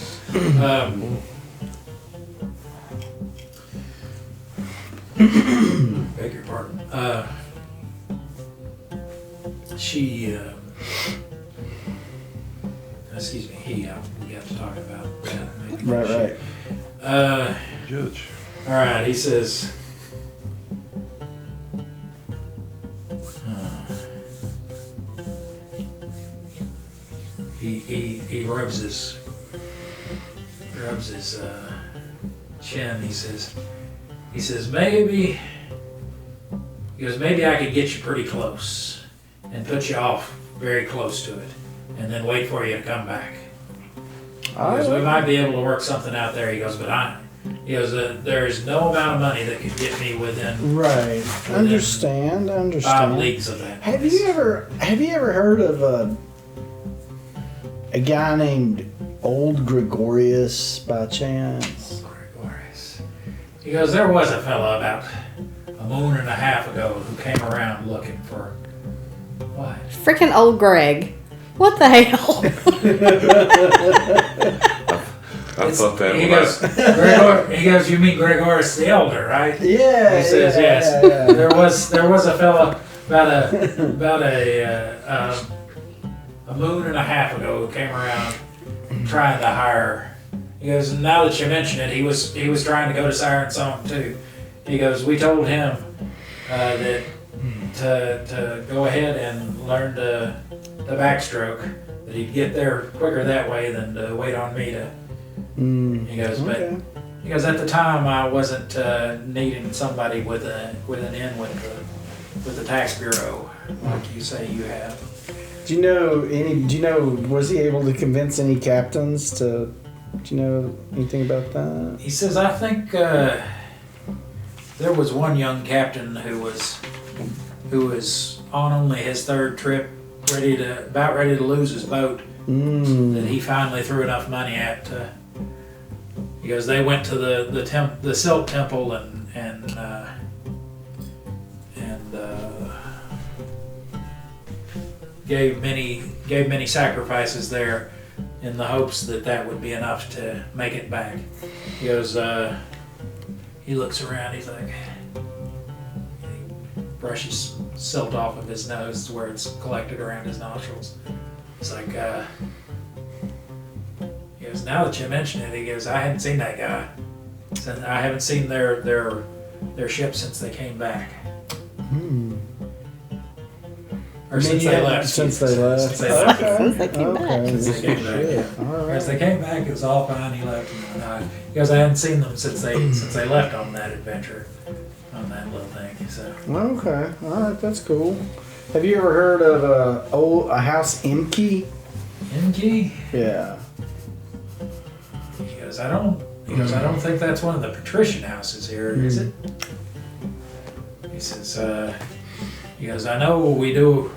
Beg your pardon. Excuse me, we got to talk about that. Right. Judge. All right, he says, he rubs his chin. He says maybe I could get you pretty close and put you off very close to it, and then wait for you to come back. Because we might be able to work something out there. He goes, there's no amount of money that could get me within Right. Understand. 5 leagues of that. Have you ever heard of a guy named Old Gregorius by chance? Gregorius. He goes, there was a fella about a moon and a half ago who came around looking for what? Freaking old Greg. What the hell? I thought that He was. goes, you mean Gregorius the Elder, right? Yeah. He says, yes. Yeah. There was a fella about a moon and a half ago who came around trying to hire. He goes, now that you mention it, he was trying to go to Siren Song too. He goes, we told him that to go ahead and learn the backstroke, that he'd get there quicker that way than to wait on me to. He goes, okay. but he goes, at the time I wasn't needing somebody with an in with the tax bureau like you say you have. Do you know, was he able to convince any captains to, do you know anything about that? He says, I think there was one young captain who was on only his 3rd trip, about ready to lose his boat, that he finally threw enough money at. He goes, they went to the Silk Temple and gave many sacrifices there in the hopes that would be enough to make it back. He goes, he looks around, he's like, he brushes silt off of his nose to where it's collected around his nostrils. It's like, he goes, now that you mention it, he goes, I hadn't seen that guy. I haven't seen their ship since they came back. Or since they left. Since they left. Since they came back. Since they came back, yeah. As they came back, it was all fine. He left. And he goes, I hadn't seen them since they left on that adventure, on that little thing. So. Okay, all right, that's cool. Have you ever heard of a house Imke? Imke? Yeah. He goes, I don't think that's one of the patrician houses here, is it? He says, he goes, I know we do.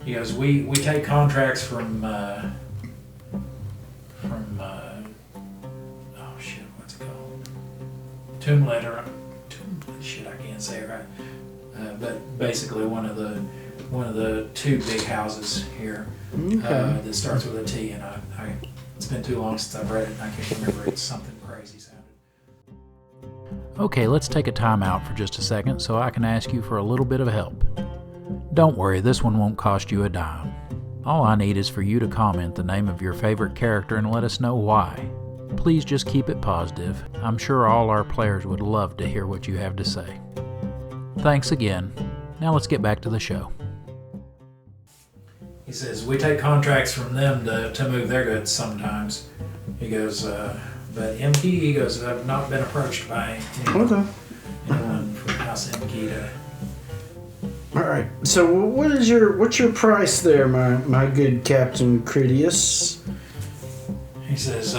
He goes, we take contracts from oh shit, what's it called? Shit, I can't say it right. But basically one of the 2 big houses here that starts with a T, and I it's been too long since I've read it and I can't remember. It's something crazy sounding. Okay, let's take a time out for just a second so I can ask you for a little bit of help. Don't worry, this one won't cost you a dime. All I need is for you to comment the name of your favorite character and let us know why. Please just keep it positive. I'm sure all our players would love to hear what you have to say. Thanks again. Now let's get back to the show. He says, we take contracts from them to move their goods sometimes. He goes, but MK, he goes, I've not been approached by anyone from House MK to... All right. So what's your price there, my good Captain Critias? He says,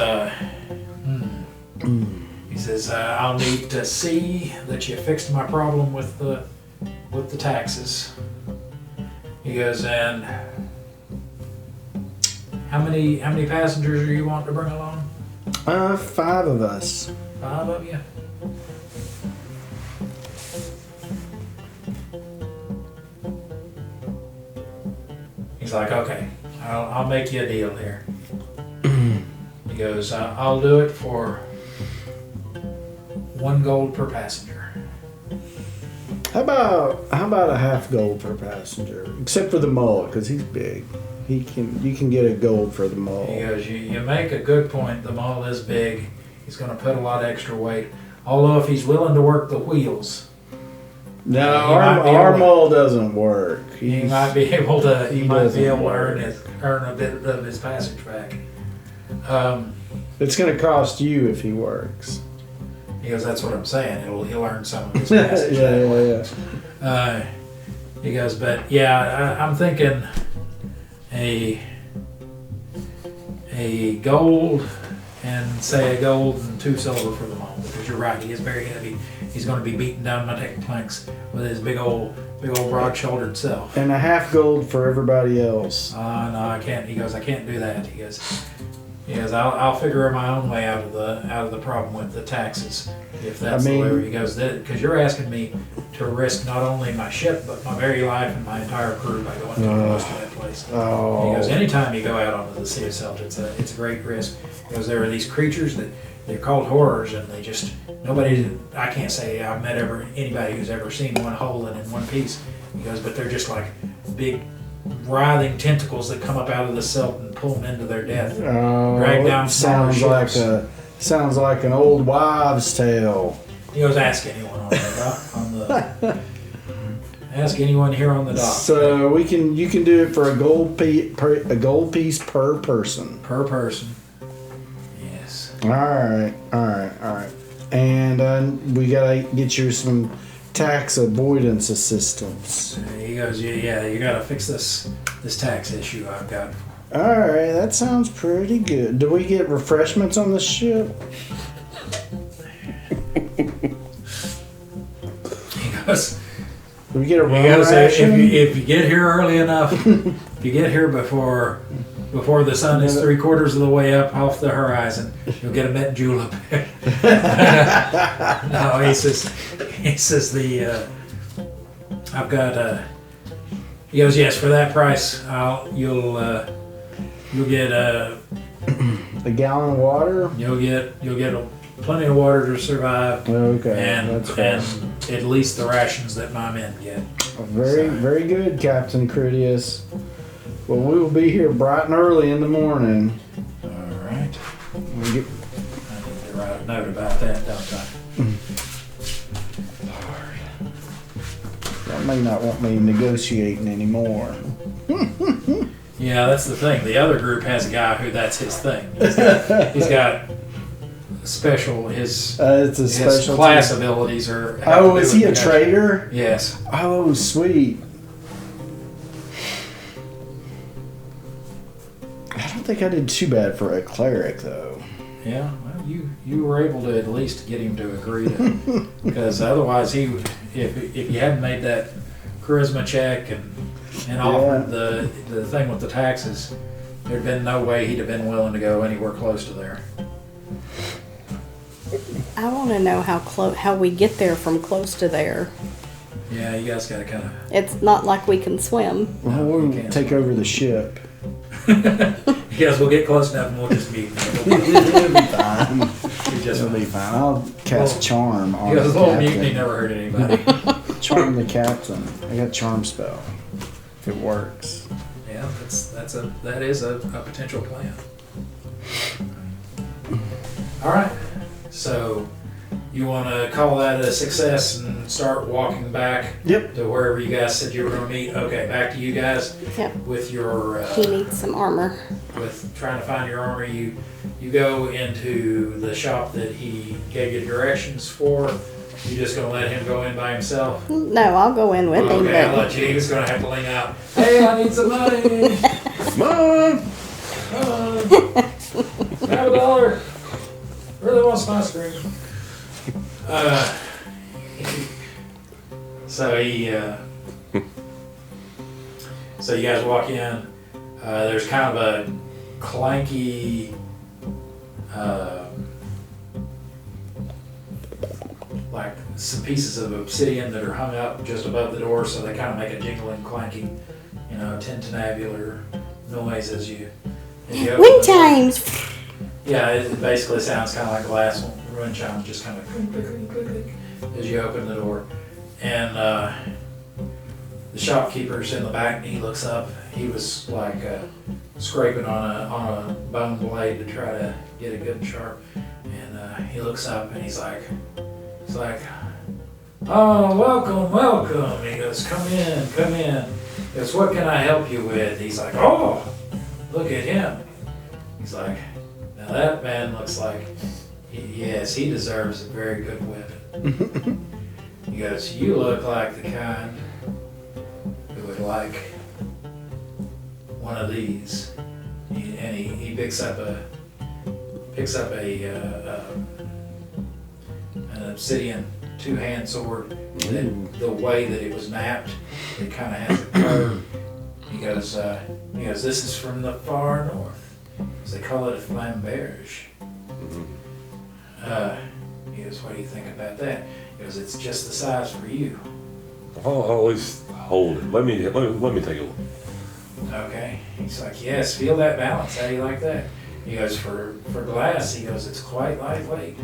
he says, I'll need to see that you fixed my problem with the taxes. He goes, and how many passengers are you wanting to bring along? 5 of us. 5 of you? he's like, okay, I'll make you a deal here. He goes, I'll do it for 1 gold per passenger. How about a half gold per passenger? Except for the mole, because he's big. You can get a gold for the mole. He goes, you make a good point. The mole is big. He's going to put a lot of extra weight. Although if he's willing to work the wheels, No, He might be our able to- mole doesn't work. he might be able to. He might doesn't be able to work. earn a bit of his passage back. It's going to cost you if he works. He goes, that's what I'm saying. He'll earn some of his passage yeah, that way. yeah, yeah. He goes, but yeah, I'm thinking a gold and say a gold and 2 silver for the mole, because you're right, he is very heavy. He's going to be beating down my tech planks with his big old broad-shouldered self. And a half gold for everybody else. No, I can't. He goes, I can't do that. He goes, I'll figure my own way out of the problem with the taxes, if that's the way. He goes, because you're asking me to risk not only my ship but my very life and my entire crew by going too close to that place. Oh. He goes, anytime you go out onto the Sea of Salt, it's a great risk. He goes, there are these creatures that they're called horrors, and they just I can't say I've met anybody who's ever seen one whole and in one piece. He goes, but they're just like big writhing tentacles that come up out of the silt and pull them into their death. Drag down smaller ships. Sounds like an old wives' tale. He goes, ask anyone ask anyone here on the dock. So you can do it for a gold piece per person. Per person. Yes. All right. And we gotta get you some tax avoidance assistance. He goes, yeah, you gotta fix this tax issue I've got. All right, that sounds pretty good. Do we get refreshments on the ship? He goes, Do we get a rum if ration? you get here early enough, if you get here before the sun is 3/4 of the way up off the horizon, you'll get a mint julep. No, he says I've got he goes, yes, for that price you'll get A gallon of water? you'll get plenty of water to survive, Okay, and that's fine. at least the rations that my men get. Very good, Captain Critias. Well, we will be here bright and early in the morning. All right. We get, I need to write a note about that, don't I? That may not want me negotiating anymore. Yeah, that's the thing. The other group has a guy who that's his thing. He's got special It's a his special class abilities are. have to Oh, do is with he a negotiating. trader? Yes. Oh, sweet. I don't think I did too bad for a cleric, though. Yeah. Well, you were able to at least get him to agree to, because otherwise he would, if you hadn't made that charisma check and offered the thing with the taxes, there'd been no way he'd have been willing to go anywhere close to there. I want to know how we get there from close to there. Yeah, you guys got to kind of. It's not like we can swim. Well, No, we'll you can't. take over the ship. You guys will get close enough and we'll just meet. It'll be fine. You just It'll be fine. I'll cast charm on You guys the little mutiny captain. never hurt anybody. Charm the captain. I got charm spell. If it works. Yeah, that is a potential plan. All right, so you want to call that a success and start walking back Yep. to wherever you guys said you were going to meet. Okay, back to you guys Yep. with your He needs some armor. with trying to find your armor. You go into the shop that he gave you directions for. You just gonna let him go in by himself? No, I'll go in with him. Okay, I'll But let you. He was gonna have to lean out. Hey, I need some money. Mom! Have $1. Really want some ice cream. So so you guys walk in. There's kind of a clanky, like some pieces of obsidian that are hung up just above the door, so they kind of make a jingling, clanking tintinnabullar noise as you open Wind the door. chimes. Yeah, it basically sounds kind of like glass wind chimes, just kind of click, click, click, click, click, as you open the door. And the shopkeeper's in the back, and he looks up. He was like scraping on a bone blade to try to get it good and sharp. And he looks up, and he's like, "Oh, welcome." He goes, "Come in, come in." He goes, "What can I help you with?" He's like, "Oh, look at him." He's like, "Now that man looks like, yes, he deserves a very good weapon." He goes, "You look like the kind who would like one of these." And he picks up an obsidian two-hand sword. That the way that it was mapped, it kind of has a curve. He goes, "This is from the far north. They call it a flamberge." He goes, "What do you think about that?" He goes, "It's just the size for you." I'll always hold it. Let me take a look. Okay. He's like, "Yes, feel that balance. How do you like that?" He goes, for glass, he goes, "It's quite lightweight."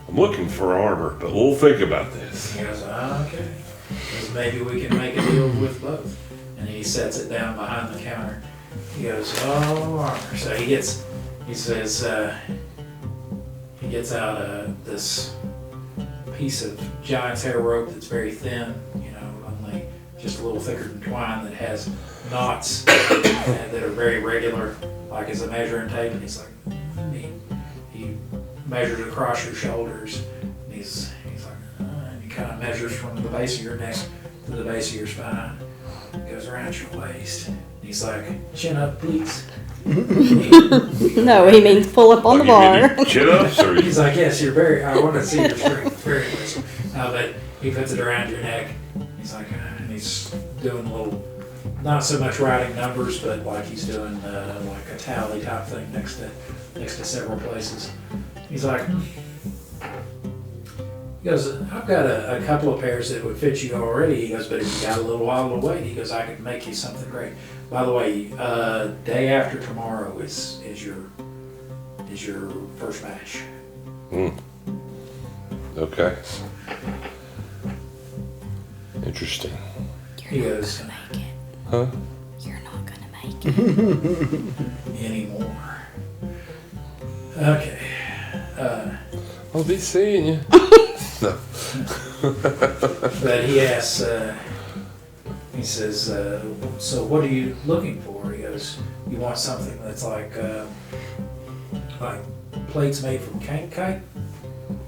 I'm looking for armor, but we'll think about this. He goes, "Okay. He goes, maybe we can make a deal with both." And he sets it down behind the counter. He goes, "Oh, armor." So he gets out this piece of giant's hair rope that's very thin, only just a little thicker than twine, that has knots that are very regular, like as a measuring tape. And he's like, he measures across your shoulders. And he's like, and he kind of measures from the base of your neck to the base of your spine. Goes around your waist. And he's like, "Chin up, please." No, he means pull up on the bar. Chin ups, or He's like, "Yes, I want to see your strength. Very impressive." But he puts it around your neck. He's like, and he's doing a little, not so much writing numbers, but like he's doing like a tally type thing next to several places. He's like, he goes, "I've got a couple of pairs that would fit you already." He goes, "But if you got a little while to wait," he goes, "I could make you something great. By the way, day after tomorrow is your first match." Okay. Interesting. He goes, Huh? You're not gonna make it. "Anymore." Okay. I'll be seeing you. No. But he asks, he says, "So what are you looking for?" He goes, "You want something that's like plates made from kite?"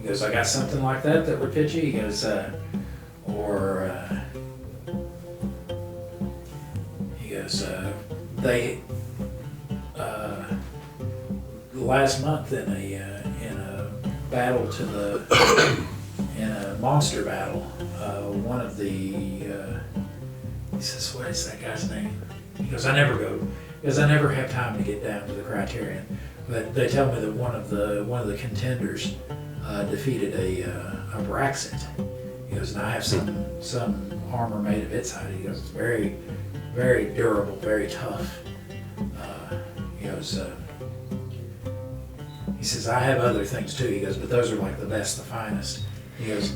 He goes, "I got something like that would fit you." He goes, they last month in a battle in a monster battle, one of the he says, "What is that guy's name?" He goes, "I never go, because I never have time to get down to the Criterion. But they tell me that one of the contenders defeated a Braxit." He goes, "And I have some armor made of its hide." He goes, "It's very, very durable, very tough." He goes, he says, "I have other things too." He goes, "But those are like the best, the finest." He goes,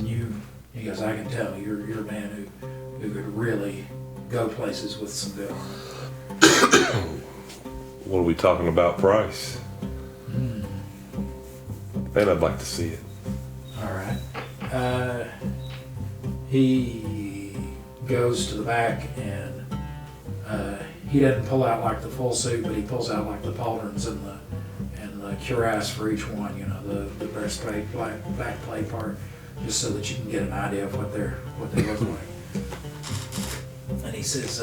he goes, "I can tell you're a man who could really go places with some good armor." What are we talking about price? Man, I'd like to see it. All right. He goes to the back, and he doesn't pull out like the full suit, but he pulls out like the pauldrons and the cuirass for each one. The breastplate, back plate part, just so that you can get an idea of what they look like. And he says,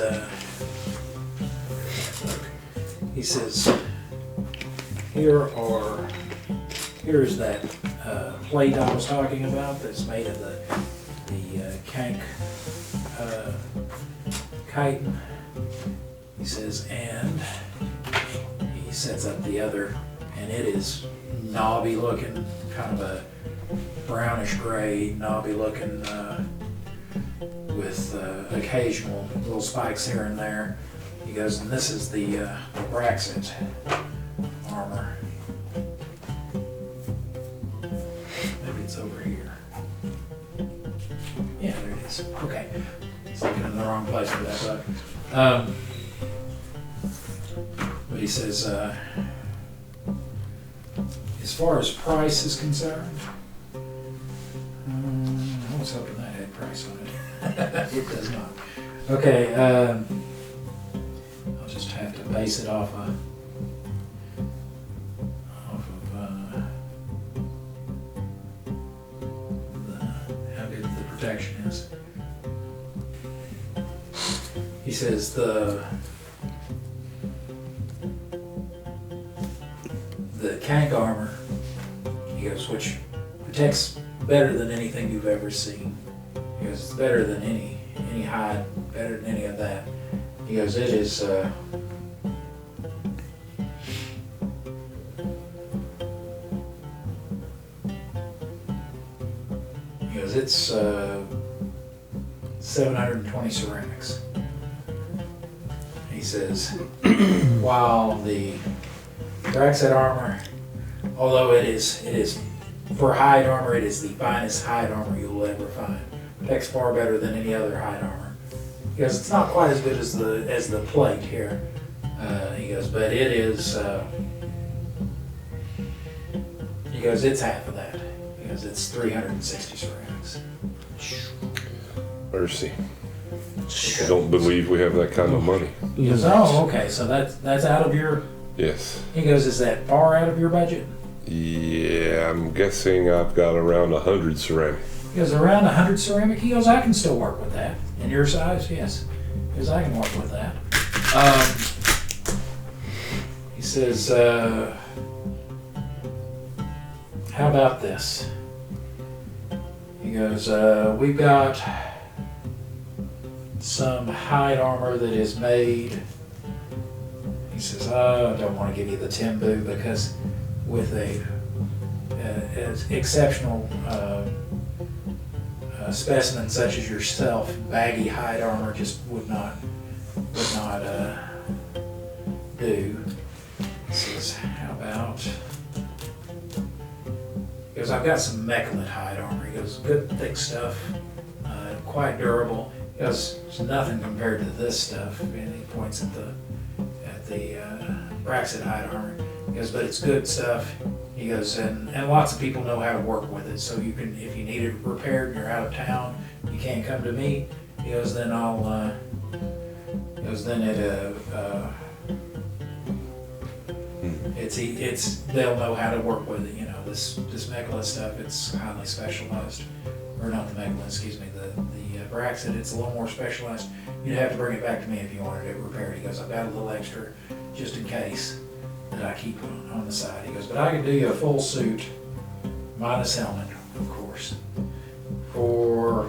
here's that plate I was talking about that's made of the kank chitin." He says, and he sets up the other, and it is knobby looking, kind of a brownish gray, knobby looking with occasional little spikes here and there. He goes, and this is the Braxit armor. Maybe it's over here. Yeah, there it is. Okay. It's looking in the wrong place for that, but he says, as far as price is concerned, I was hoping that had price on it. It does not. Okay, I'll just have to base it off of how good the protection is. He says the Kank armor, he goes, which protects better than anything you've ever seen. He goes, it's better than any hide, better than any of that. He goes, it is he goes, it's 720 ceramics. He says, while the Braxit armor, although it is for hide armor, it is the finest hide armor you'll ever find. Protects far better than any other hide armor. He goes, it's not quite as good as the plate here. He goes, but it is. He goes, it's half of that. He goes, it's 360 ceramics. Mercy. I don't believe we have that kind of money. He goes, oh, okay, so that's out of your. Yes. He goes, is that far out of your budget? Yeah, I'm guessing I've got around 100 ceramic. He goes, around 100 ceramic? He goes, I can still work with that. In your size, yes. He goes, I can work with that. He says, how about this? He goes, we've got some hide armor that is made. He says, I don't want to give you the Timbu because with as exceptional specimen such as yourself, baggy hide armor just would not do. He says, how about? He goes, I've got some Mechalid hide armor. He goes, good thick stuff, quite durable. He goes, it's nothing compared to this stuff. And he points at the Braxit hide armor. He goes, but it's good stuff. He goes, and lots of people know how to work with it. So you can, if you need it repaired and you're out of town, you can't come to me. He goes, then I'll. He goes, then it's they'll know how to work with it. You know, this Mechalid stuff. It's highly specialized, or not the Mechalid, excuse me, the Braxit. It's a little more specialized. You'd have to bring it back to me if you wanted it repaired. He goes, I've got a little extra just in case that I keep on the side. He goes, but I can do you a full suit, minus helmet, of course, for,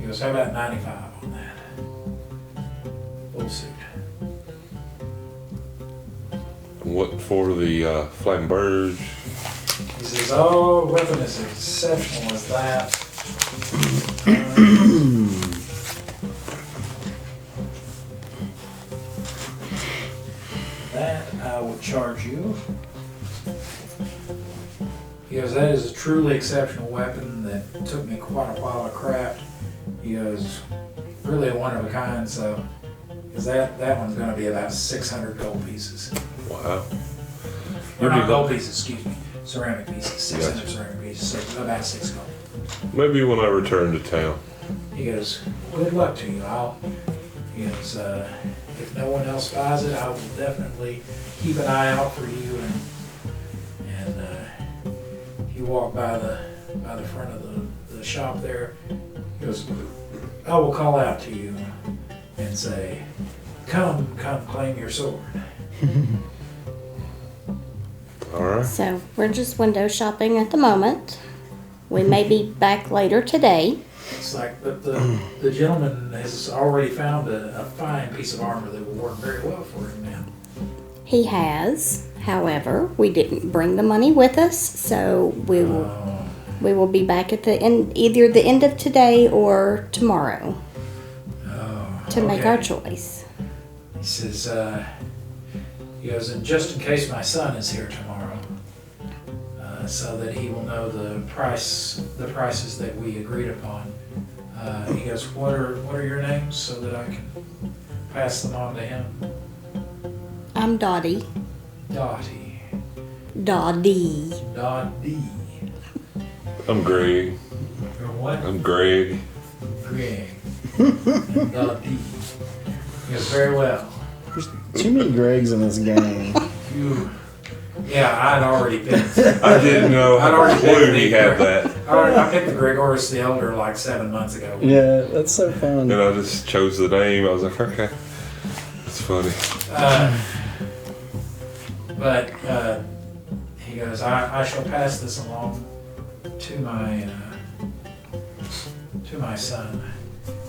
he goes, how about 95 on that? Full suit. What for the flamberge? He says, oh, weapon is exceptional as that. That I will charge you. He goes, that is a truly exceptional weapon that took me quite a while to craft. He goes, really a one of a kind, so because that one's going to be about 600 gold pieces. Wow. Or not gold pieces, excuse me, ceramic pieces, 600 Gotcha. ceramic pieces, so about 6 gold. Maybe when I return to town. He goes, good luck to you. He goes, if no one else buys it, I will definitely keep an eye out for you. And you walk by the front of the shop there. He goes, I will call out to you and say, come claim your sword. All right. So we're just window shopping at the moment. We may be back later today. It's like, but the gentleman has already found a fine piece of armor that will work very well for him now. He has, however, we didn't bring the money with us, so we will. We will be back at the end, either the end of today or tomorrow, to make our choice. He says, he goes, and just in case my son is here tomorrow, so that he will know the prices that we agreed upon. He goes, what are your names so that I can pass them on to him? I'm Dottie. Dottie. Dottie. Dottie. I'm Greg. You're what? I'm Greg. Greg. And Dottie. He goes, very well. There's too many Gregs in this game. Yeah, I'd already picked. I didn't know I'd how already clue he picked had that. I picked the Gregorius the Elder like 7 months ago. Yeah, that's so fun. And I just chose the name. I was like, okay. That's funny. But he goes, I shall pass this along to my son,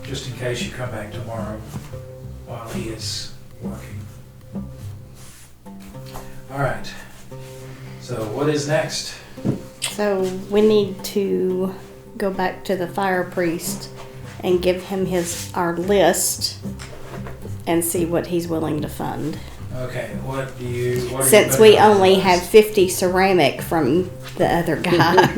just in case you come back tomorrow while he is working. All right. So what is next? So we need to go back to the fire priest and give him our list and see what he's willing to fund. Okay, what are you Since we only have 50 ceramic from the other guy.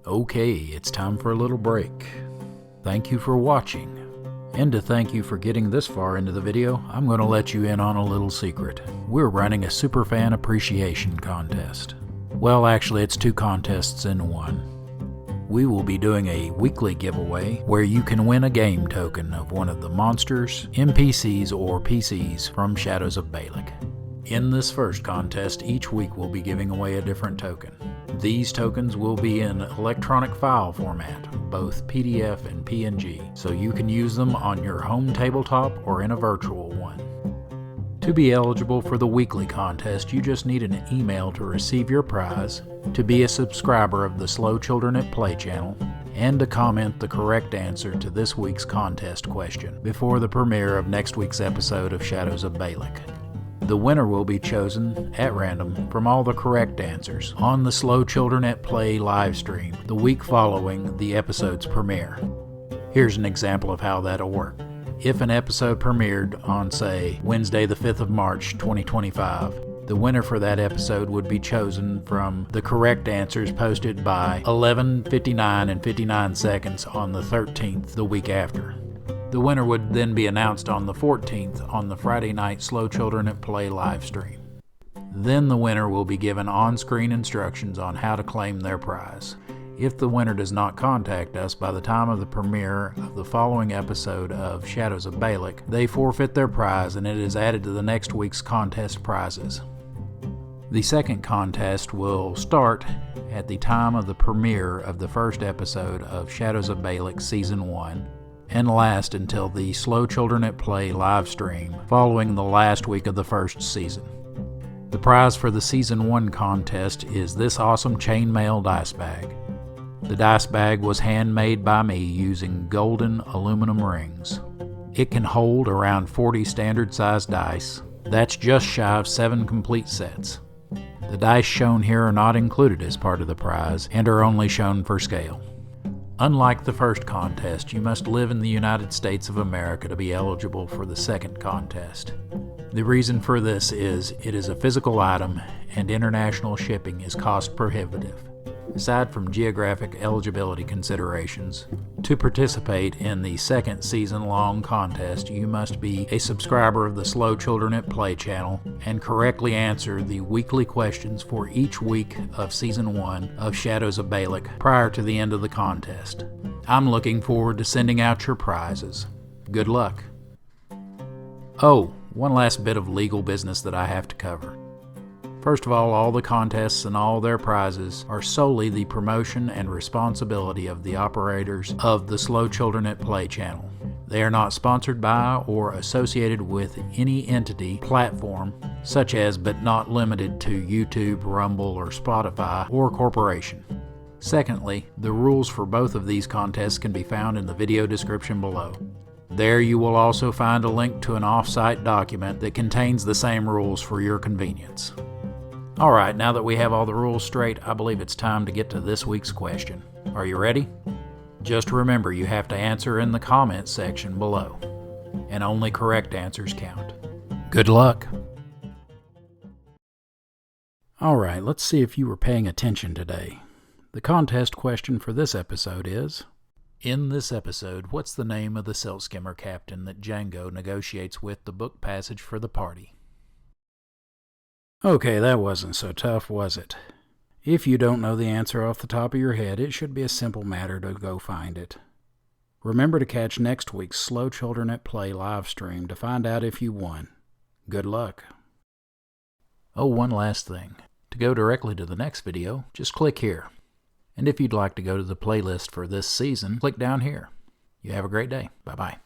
Okay, it's time for a little break. Thank you for watching. And to thank you for getting this far into the video, I'm going to let you in on a little secret. We're running a Superfan Appreciation Contest. Well, actually, it's 2 contests in one. We will be doing a weekly giveaway where you can win a game token of one of the monsters, NPCs, or PCs from Shadows of Balic. In this first contest, each week we'll be giving away a different token. These tokens will be in electronic file format, both PDF and PNG, so you can use them on your home tabletop or in a virtual one. To be eligible for the weekly contest, you just need an email to receive your prize, to be a subscriber of the Slow Children at Play channel, and to comment the correct answer to this week's contest question before the premiere of next week's episode of Shadows of Balic. The winner will be chosen at random from all the correct answers on the Slow Children at Play live stream the week following the episode's premiere. Here's an example of how that'll work. If an episode premiered on, say, Wednesday the 5th of March 2025, the winner for that episode would be chosen from the correct answers posted by 11:59 and 59 seconds on the 13th the week after. The winner would then be announced on the 14th on the Friday night Slow Children at Play live stream. Then the winner will be given on-screen instructions on how to claim their prize. If the winner does not contact us by the time of the premiere of the following episode of Shadows of Balic, they forfeit their prize and it is added to the next week's contest prizes. The second contest will start at the time of the premiere of the first episode of Shadows of Balic Season 1 and last until the Slow Children at Play live stream following the last week of the first season. The prize for the Season 1 contest is this awesome chainmail dice bag. The dice bag was handmade by me using golden aluminum rings. It can hold around 40 standard-sized dice. That's just shy of 7 complete sets. The dice shown here are not included as part of the prize and are only shown for scale. Unlike the first contest, you must live in the United States of America to be eligible for the second contest. The reason for this is it is a physical item and international shipping is cost prohibitive. Aside from geographic eligibility considerations, to participate in the second season-long contest, you must be a subscriber of the Slow Children at Play channel and correctly answer the weekly questions for each week of Season 1 of Shadows of Balic prior to the end of the contest. I'm looking forward to sending out your prizes. Good luck. Oh, One last bit of legal business that I have to cover. First of all the contests and all their prizes are solely the promotion and responsibility of the operators of the Slow Children at Play channel. They are not sponsored by or associated with any entity, platform, such as but not limited to YouTube, Rumble, or Spotify, or corporation. Secondly, the rules for both of these contests can be found in the video description below. There you will also find a link to an off-site document that contains the same rules for your convenience. Alright, now that we have all the rules straight, I believe it's time to get to this week's question. Are you ready? Just remember, you have to answer in the comments section below, and only correct answers count. Good luck! Alright, let's see if you were paying attention today. The contest question for this episode is, in this episode, what's the name of the Silt Skimmer captain that Django negotiates with the book passage for the party? Okay, that wasn't so tough, was it? If you don't know the answer off the top of your head, it should be a simple matter to go find it. Remember to catch next week's Slow Children at Play live stream to find out if you won. Good luck. Oh, one last thing. To go directly to the next video, just click here. And if you'd like to go to the playlist for this season, click down here. You have a great day. Bye-bye.